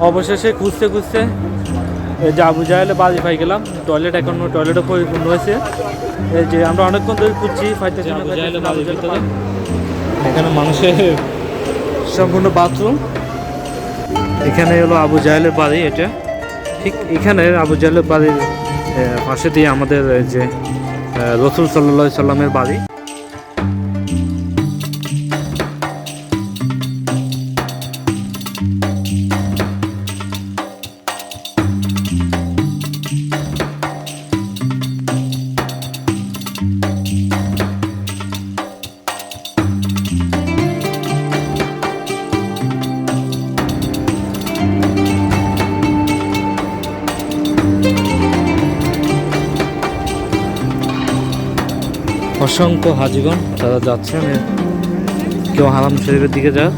অবশেষে খুঁজতে খুঁজতে এই যে আবু জাহেলের বাড়ি পাই গেলাম। টয়লেট এখন টয়লেটও পরিপূর্ণ হয়েছে। এই যে আমরা অনেকক্ষণ ধরে খুঁজছি, পাইতেছি না। এখানে মানুষের সম্পূর্ণ বাথরুম। এখানে হলো আবু জাহেলের বাড়ি। এটা ঠিক এখানে আবু জাহেলের বাড়ির পাশে দিয়ে আমাদের যে রাসূল সাল্লাল্লাহু আলাইহি সাল্লামের বাড়ি। অসংখ্য হাজিগণ তারা যাচ্ছেন, কেউ হারাম শরীফের দিকে যায়,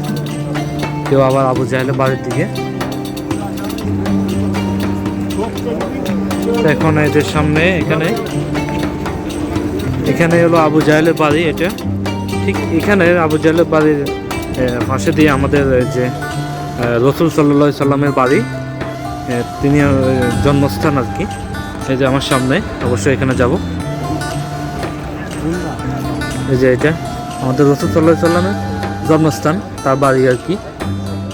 কেউ আবার আবু জাহেলের বাড়ির দিকে। এখন এদের সামনে এখানে হলো আবু জাহেলের বাড়ি। এটা ঠিক এখানে আবু জাহেলের বাড়ির পাশে দিয়ে আমাদের যে রাসূল সাল্লাল্লাহু আলাইহি সাল্লামের বাড়ি, তিনি জন্মস্থান আর কি। এই যে আমার সামনে, অবশ্যই এখানে যাব। এই যে এটা আমাদের রাসূল সাল্লাল্লাহু আলাইহি সাল্লামের জন্মস্থান, তার বাড়ি আর কি।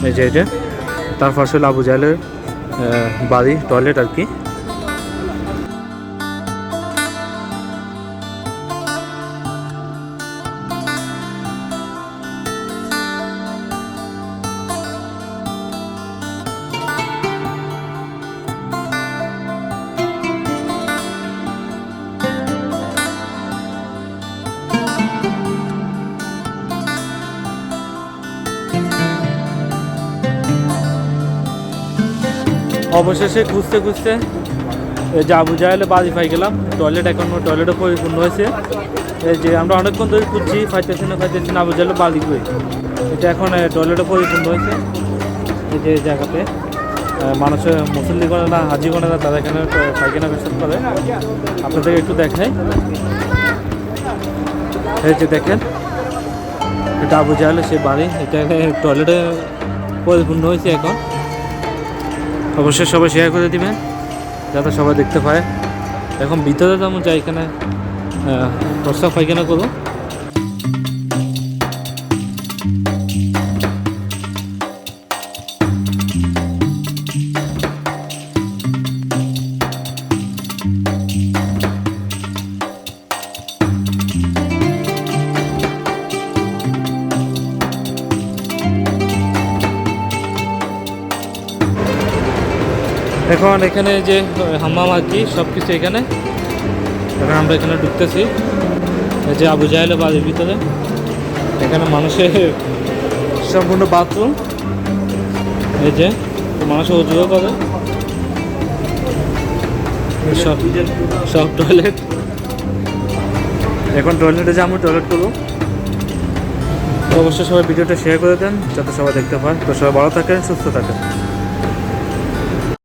এই যে এটা তার পাশে হলো আবু জাহেলের বাড়ি, টয়লেট আর কি। অবশেষে খুঁজতে খুঁজতে এই যে আবু জাহেলের বাড়ি পাই গেলাম। টয়লেট এখন টয়লেটও পরিপূর্ণ হয়েছে। এই যে আমরা অনেকক্ষণ ধরে খুঁজছি, পাইতেছি না আবু জাহেলের বাড়ি কই। এটা এখন টয়লেটও পরিপূর্ণ হয়েছে। এই যে জায়গাতে মানুষের মুসল্লি করে না, হাজি করে না, তারা এখানে পায়খানা পেশাব করে। আপনাদেরকে একটু দেখাই। এই যে দেখেন, এটা আবু জাহেলের সেই বাড়ি। এটা টয়লেটে পরিপূর্ণ হয়েছে এখন। অবশ্যই সবাই শেয়ার করে দিবেন যাতে সবাই দেখতে পায়। এখন ভিতরে যেমন যাই, এখানে প্রস্তাব পায়খানা করবো। এখন এখানে যে হাম্মাম আর কি, সব কিছু এখানে। এখন আমরা এখানে ঢুকতেছি। এই যে আবু জাহেলের বাড়ির ভিতরে, এখানে মানুষের সম্পূর্ণ বাথরুম। এই যে মানুষ উজুও করে, সব টয়লেট। এখন টয়লেটে যাবো, টয়লেট করবো। অবশ্যই সবাই ভিডিওটা শেয়ার করে দেন যাতে সবাই দেখতে পায়। তো সবাই ভালো থাকেন, সুস্থ থাকেন।